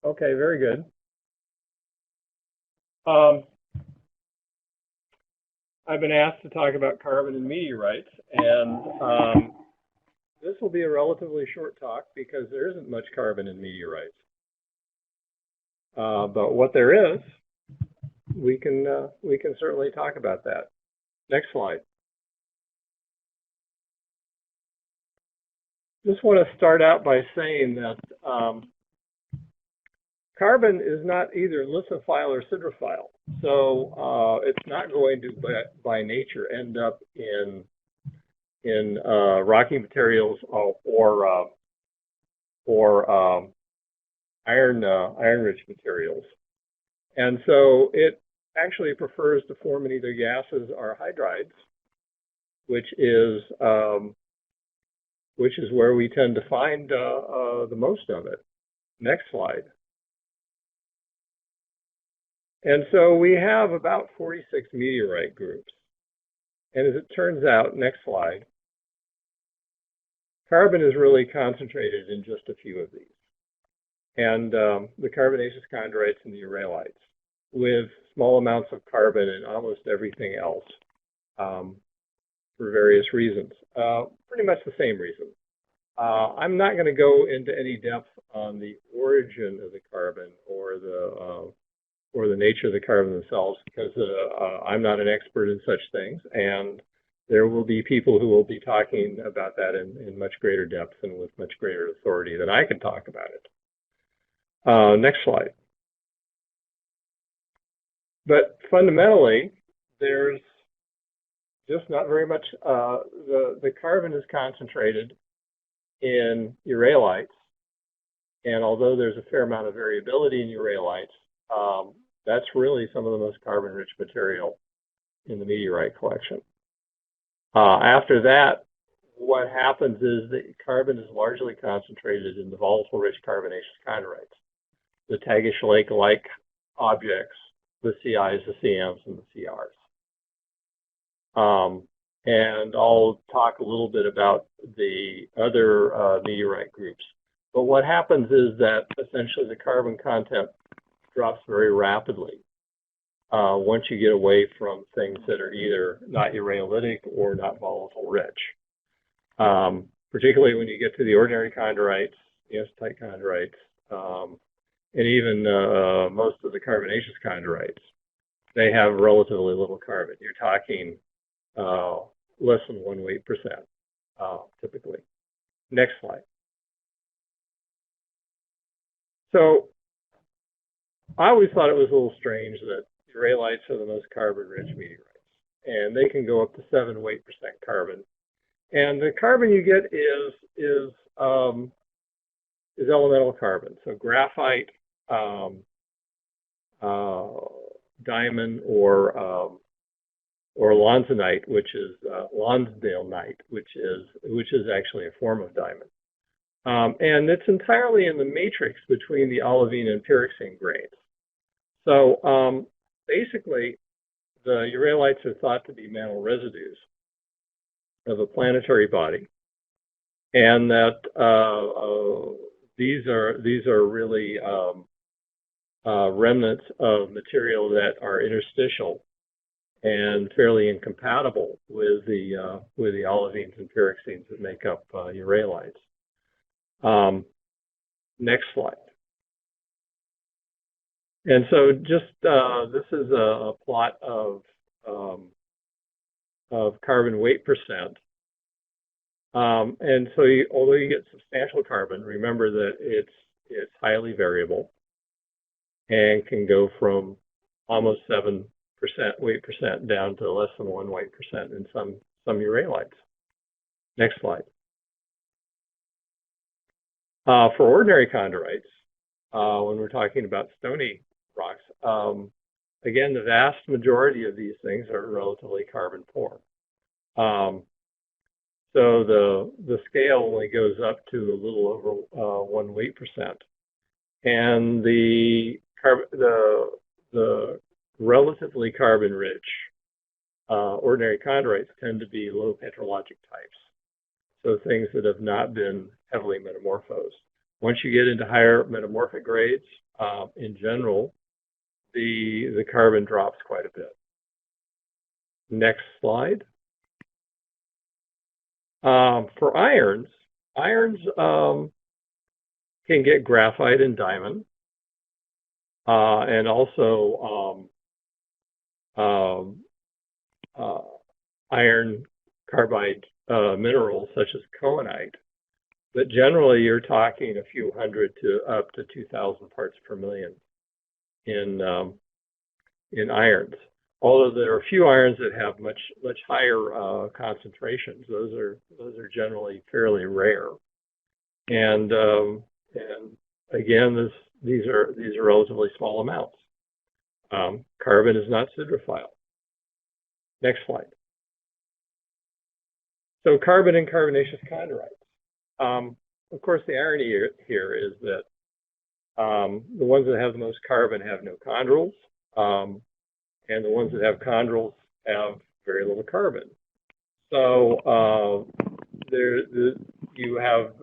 Okay, very good. Um, I've been asked to talk about carbon and meteorites, and this will be a relatively short talk because there isn't much carbon in meteorites. But what there is, we can certainly talk about that. Next slide. Just want to start out by saying that carbon is not either lithophile or siderophile, so it's not going to, by nature, end up in rocky materials or iron-rich materials, and so it actually prefers to form in either gases or hydrides, which is where we tend to find the most of it. Next slide. And so we have about 46 meteorite groups. And as it turns out, next slide, carbon is really concentrated in just a few of these. And the carbonaceous chondrites and the uralites, with small amounts of carbon in almost everything else for various reasons. Pretty much the same reason. I'm not going to go into any depth on the origin of the carbon or the nature of the carbon themselves, because I'm not an expert in such things, and there will be people who will be talking about that in much greater depth and with much greater authority than I can talk about it. Next slide. But fundamentally, there's just not very much. The carbon is concentrated in uralites, and although there's a fair amount of variability in uralites, that's really some of the most carbon-rich material in the meteorite collection. After that, what happens is the carbon is largely concentrated in the volatile-rich carbonaceous chondrites, the Tagish Lake-like objects, the CIs, the CMs, and the CRs. And I'll talk a little bit about the other meteorite groups. But what happens is that essentially the carbon content drops very rapidly once you get away from things that are either not uranolytic or not volatile rich. Particularly when you get to the ordinary chondrites, the acetite chondrites, and even most of the carbonaceous chondrites, they have relatively little carbon. You're talking less than 1 weight percent, typically. Next slide. So I always thought it was a little strange that uralites are the most carbon-rich meteorites, and they can go up to 7 weight percent carbon. And the carbon you get is elemental carbon, so graphite, diamond, or lonsonite, which is Lonsdale-nite, which is actually a form of diamond. And it's entirely in the matrix between the olivine and pyroxene grains. So basically, the uralites are thought to be mantle residues of a planetary body, and that these are really remnants of material that are interstitial and fairly incompatible with the olivines and pyroxenes that make up uralites. Next slide. And so just this is a plot of carbon weight percent. And so although you get substantial carbon, remember that it's highly variable and can go from almost 7% weight percent down to less than 1 weight percent in some uralites. Next slide. For ordinary chondrites, when we're talking about stony rocks, again, the vast majority of these things are relatively carbon poor. So the scale only goes up to a little over 1 weight percent, and the relatively carbon-rich ordinary chondrites tend to be low petrologic types, so things that have not been heavily metamorphosed. Once you get into higher metamorphic grades, in general, the carbon drops quite a bit. Next slide. For irons can get graphite and diamond, and also iron carbide minerals such as cohenite. But generally, you're talking a few hundred to up to 2,000 parts per million in irons. Although there are a few irons that have much higher concentrations, those are generally fairly rare. And again, these are relatively small amounts. Carbon is not siderophile. Next slide. So carbon and carbonaceous chondrites. Of course, the irony here is that the ones that have the most carbon have no chondrules, and the ones that have chondrules have very little carbon. So you have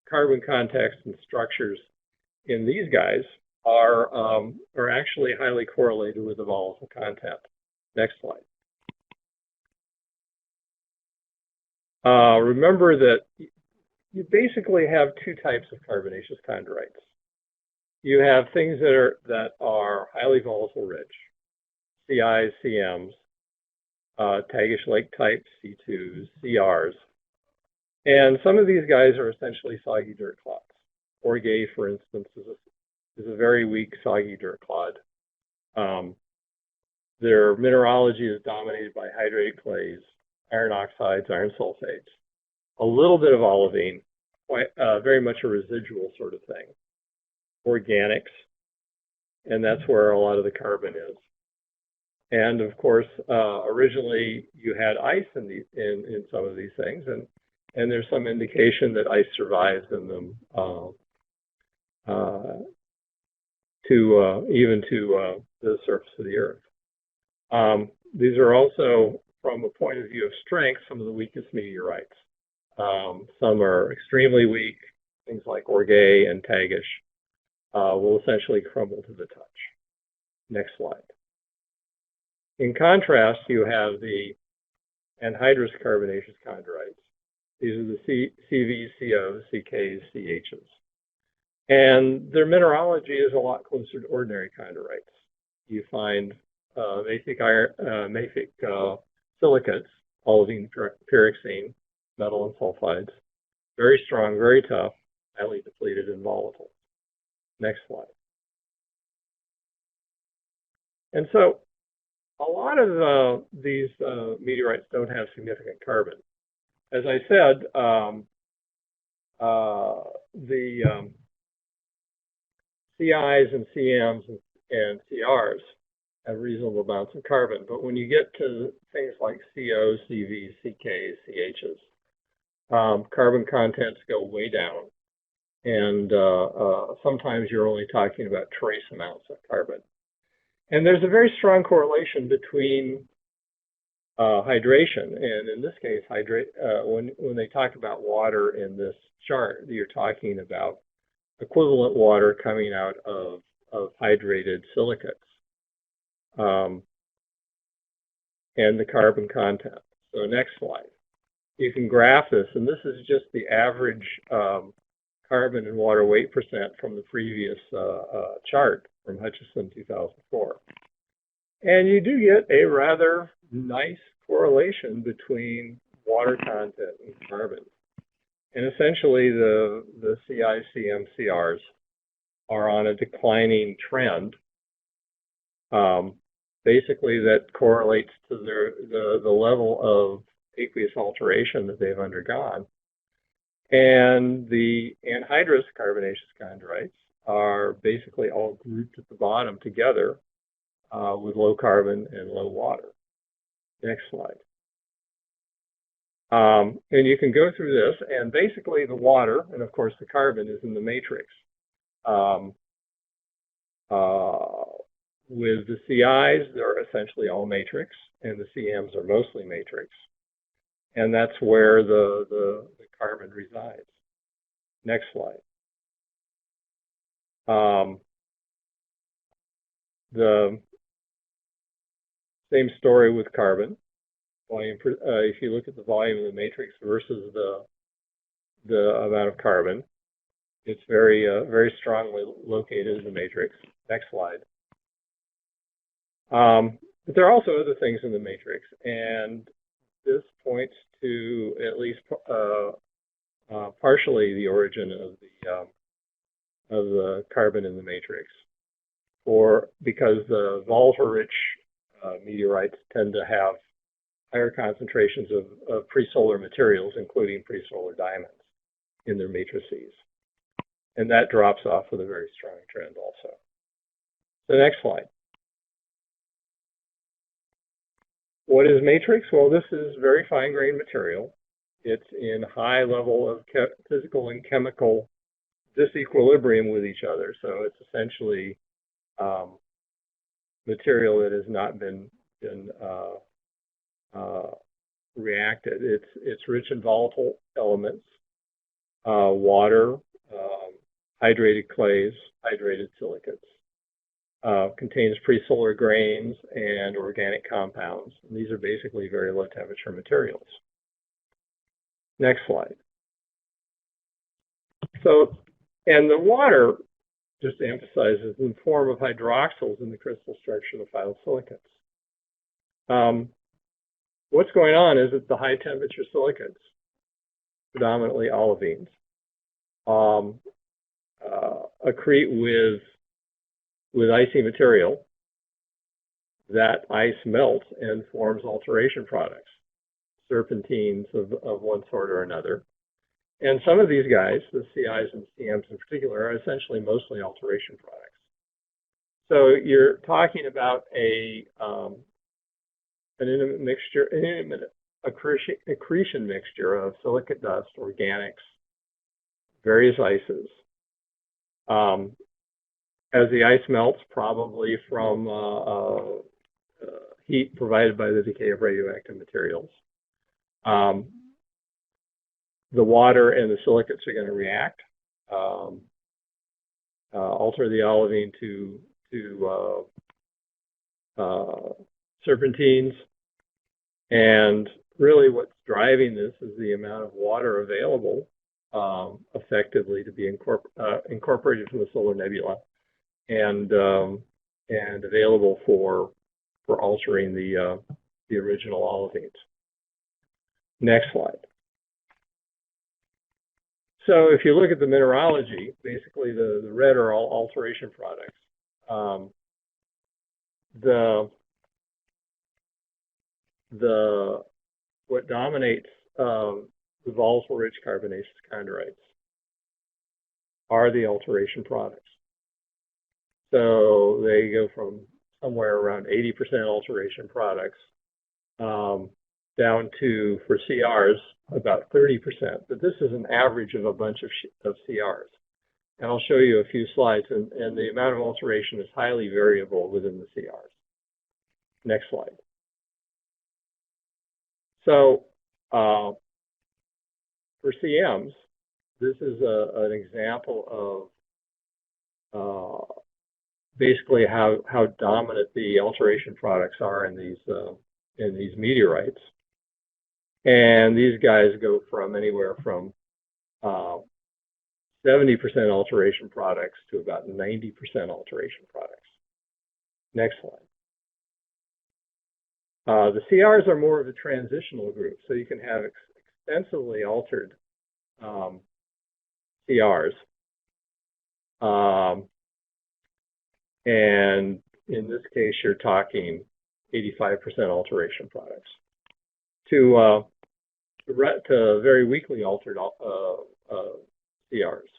carbon contexts and structures in these guys are actually highly correlated with the volatile content. Next slide. Remember that you basically have two types of carbonaceous chondrites. You have things that are highly volatile rich, CIs, CMs, Tagish Lake type C2s, CRs, and some of these guys are essentially soggy dirt clods. Orgay, for instance, is a very weak soggy dirt clod. Their mineralogy is dominated by hydrated clays, iron oxides, iron sulfates, a little bit of olivine, very much a residual sort of thing. Organics, and that's where a lot of the carbon is. And of course, originally you had ice in some of these things, and there's some indication that ice survives in them even to the surface of the earth. These are also, from a point of view of strength, some of the weakest meteorites. Some are extremely weak. Things like Orgay and Tagish will essentially crumble to the touch. Next slide. In contrast, you have the anhydrous carbonaceous chondrites. These are the CVs, COs, CKs, CHs. And their mineralogy is a lot closer to ordinary chondrites. You find mafic silicates, olivine, pyroxene, metal and sulfides. Very strong, very tough, highly depleted and volatile. Next slide. And so a lot of these meteorites don't have significant carbon. As I said, the CIs and CMs and CRs have reasonable amounts of carbon, but when you get to things like COs, CVs, CKs, CHs, carbon contents go way down, and sometimes you're only talking about trace amounts of carbon. And there's a very strong correlation between hydration, and in this case, when they talk about water in this chart, you're talking about equivalent water coming out of hydrated silicates, and the carbon content. So next slide. You can graph this, and this is just the average carbon and water weight percent from the previous chart from Hutchison 2004. And you do get a rather nice correlation between water content and carbon. And essentially the CI, CM, CRs are on a declining trend. Basically that correlates to the level of aqueous alteration that they've undergone. And the anhydrous carbonaceous chondrites are basically all grouped at the bottom together with low carbon and low water. Next slide. And you can go through this, and basically the water, and of course the carbon, is in the matrix. With the CIs, they're essentially all matrix, and the CMs are mostly matrix. And that's where the carbon resides. Next slide. The same story with carbon. Volume, if you look at the volume of the matrix versus the amount of carbon, it's very strongly located in the matrix. Next slide. But there are also other things in the matrix, and this points to at least partially the origin of the carbon in the matrix, because the volatile-rich meteorites tend to have higher concentrations of pre-solar materials, including pre-solar diamonds, in their matrices. And that drops off with a very strong trend also. The next slide. What is matrix? Well, this is very fine-grained material. It's in high level of physical and chemical disequilibrium with each other. So it's essentially material that has not been reacted. It's rich in volatile elements, water, hydrated clays, hydrated silicates. Contains pre-solar grains and organic compounds. And these are basically very low temperature materials. Next slide. So, and the water, just to emphasize, is in the form of hydroxyls in the crystal structure of the phyllosilicates. What's going on is that the high temperature silicates, predominantly olivines, accrete with icy material. That ice melts and forms alteration products, serpentines of one sort or another. And some of these guys, the CIs and CMs in particular, are essentially mostly alteration products. So you're talking about an intimate accretion mixture of silicate dust, organics, various ices. As the ice melts, probably from heat provided by the decay of radioactive materials, the water and the silicates are going to react, alter the olivine to serpentines, and really what's driving this is the amount of water available effectively to be incorporated from the solar nebula and available for altering the original olivines. Next slide. So if you look at the mineralogy, basically the red are all alteration products. What dominates the volatile-rich carbonaceous chondrites are the alteration products. So they go from somewhere around 80% alteration products down to, for CRs, about 30%. But this is an average of a bunch of CRs. And I'll show you a few slides, and the amount of alteration is highly variable within the CRs. Next slide. So for CMs, this is an example of basically how dominant the alteration products are in these meteorites. And these guys go from anywhere from 70% alteration products to about 90% alteration products. Next slide. The CRs are more of a transitional group, so you can have extensively altered CRs. And in this case, you're talking 85% alteration products to very weakly altered CRs,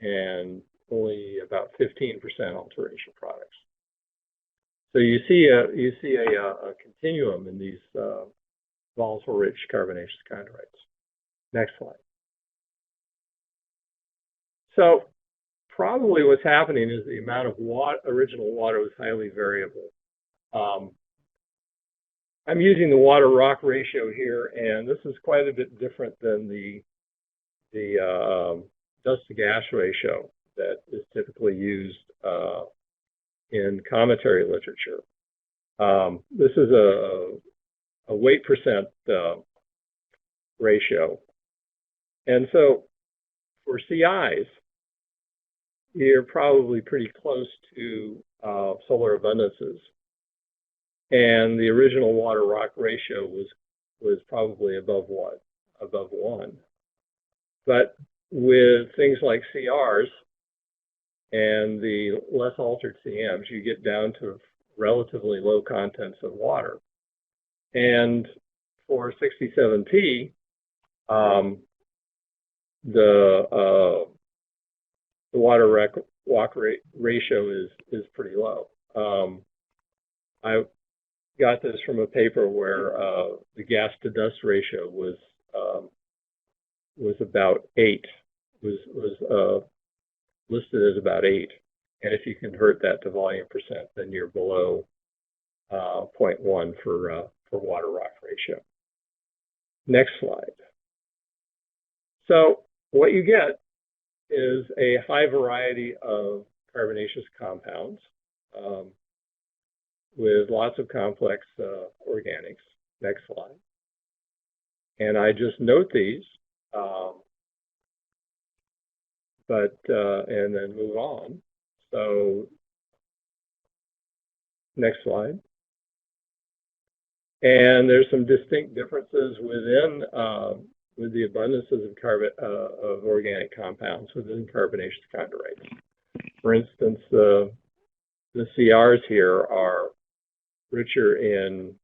and only about 15% alteration products. So you see a continuum in these volatile-rich carbonaceous chondrites. Next slide. So probably what's happening is the amount of original water was highly variable. I'm using the water-rock ratio here, and this is quite a bit different than the dust-to-gas ratio. that is typically used in cometary literature. This is a weight percent ratio. And so for CIs, you're probably pretty close to solar abundances. And the original water-rock ratio was probably above 1. But with things like CRs and the less altered CMs, you get down to relatively low contents of water. And for 67P, the water-rock ratio is pretty low. I got this from a paper where the gas-to-dust ratio was about 8. Was listed as about 8, and if you convert that to volume percent, then you're below 0.1 for water-rock ratio. Next slide. So what you get is a high variety of carbonaceous compounds with lots of complex organics. Next slide. And I just note these, and then move on. So next slide. And there's some distinct differences within with the abundances of organic compounds within carbonaceous chondrites. For instance, the CRs here are richer in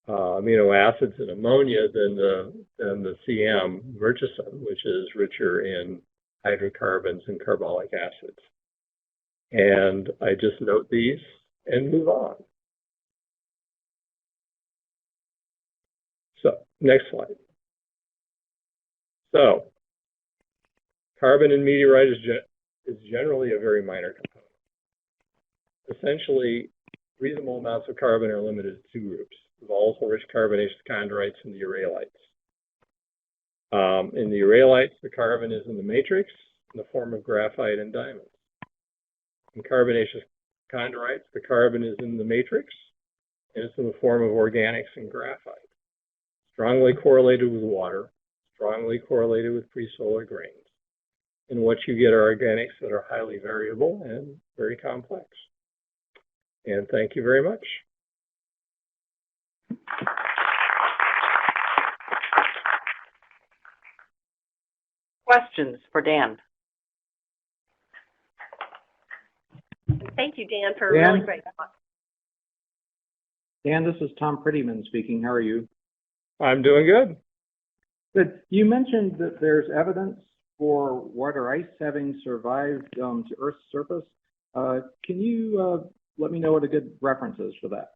amino acids and ammonia than the CM murchison, which is richer in hydrocarbons and carbolic acids. And I just note these and move on. So next slide. So carbon in meteorite is generally a very minor component. Essentially, reasonable amounts of carbon are limited to 2 groups: volatile-rich carbonaceous chondrites and the uralites. In the uralites, the carbon is in the matrix in the form of graphite and diamonds. In carbonaceous chondrites, the carbon is in the matrix, and it's in the form of organics and graphite. Strongly correlated with water, strongly correlated with pre-solar grains. And what you get are organics that are highly variable and very complex. And thank you very much. Questions for Dan? Thank you, Dan, for a really great talk. Dan, this is Tom Prettyman speaking. How are you? I'm doing good. Good. You mentioned that there's evidence for water ice having survived to Earth's surface. Can you let me know what a good reference is for that?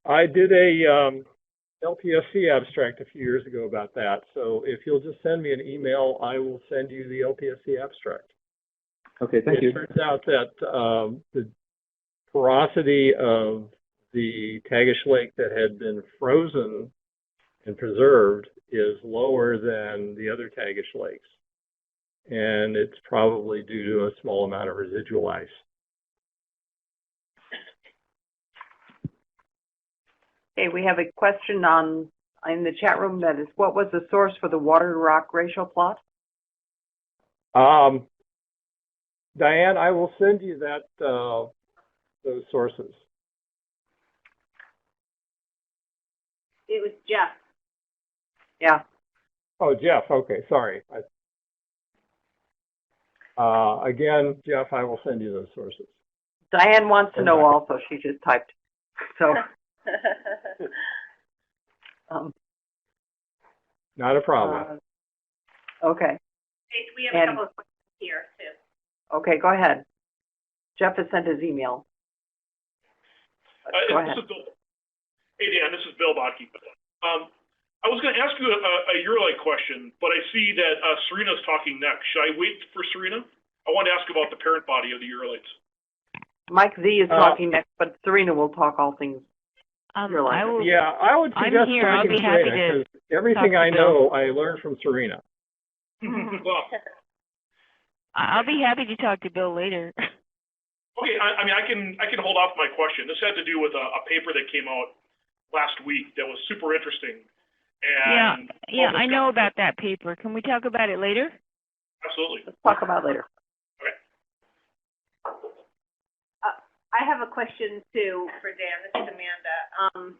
I did a LPSC abstract a few years ago about that. So if you'll just send me an email, I will send you the LPSC abstract. Okay, thank you. It turns out that the porosity of the Tagish Lake that had been frozen and preserved is lower than the other Tagish lakes. And it's probably due to a small amount of residual ice. Okay, we have a question in the chat room that is, what was the source for the water-rock ratio plot? Diane, I will send you that those sources. It was Jeff. Yeah. Oh, Jeff. Okay, sorry. Again, Jeff, I will send you those sources. Diane wants to know also. She just typed. So. Not a problem. Okay. We have a couple of questions here, too. Okay, go ahead. Jeff has sent his email. Go ahead. Hey, Dan, this is Bill Bodke. I was going to ask you a Eurolite question, but I see that Serena's talking next. Should I wait for Serena? I want to ask about the parent body of the Eurolites. Mike Z is talking next, but Serena will talk all things. I would suggest I'm here. I'll be happy to. Everything I know, I learned from Serena. Well, I'll be happy to talk to Bill later. okay, I mean, I can hold off my question. This had to do with a paper that came out last week that was super interesting. And Yeah, I know about that paper. Can we talk about it later? Absolutely. Let's talk about it later. Okay. I have a question too for Dan. This is Amanda.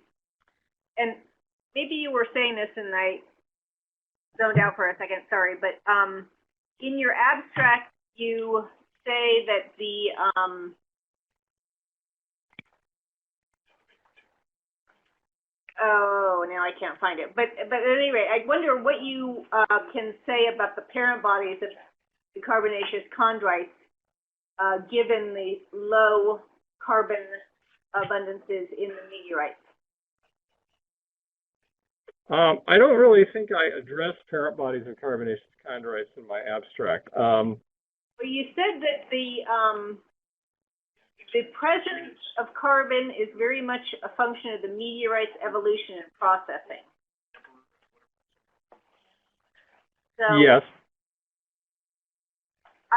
And maybe you were saying this and I zoned out for a second, sorry, but in your abstract, you say that the oh, now I can't find it. But at any rate, I wonder what you can say about the parent bodies of the carbonaceous chondrites, given the low carbon abundances in the meteorites. I don't really think I addressed parent bodies of carbonaceous chondrites in my abstract. Well, you said that the presence of carbon is very much a function of the meteorite's evolution and processing. So Yes.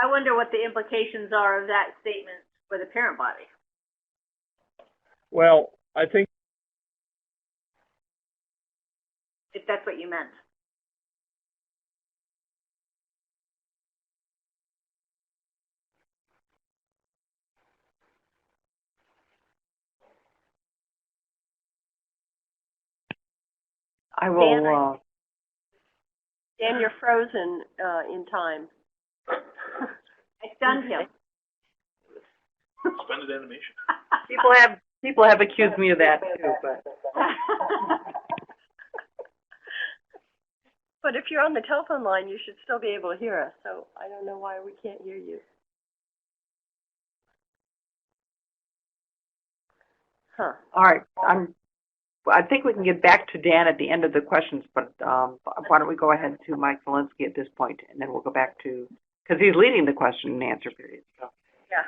I wonder what the implications are of that statement for the parent body. Well, I think If that's what you meant. I will, Dan, Dan, you're frozen in time. I stunned him. Suspended animation. people have accused me of that too, but. But if you're on the telephone line, you should still be able to hear us, so I don't know why we can't hear you. Huh. All right, I think we can get back to Dan at the end of the questions, but why don't we go ahead to Mike Walensky at this point, and then we'll go back to, because he's leading the question and answer period. So.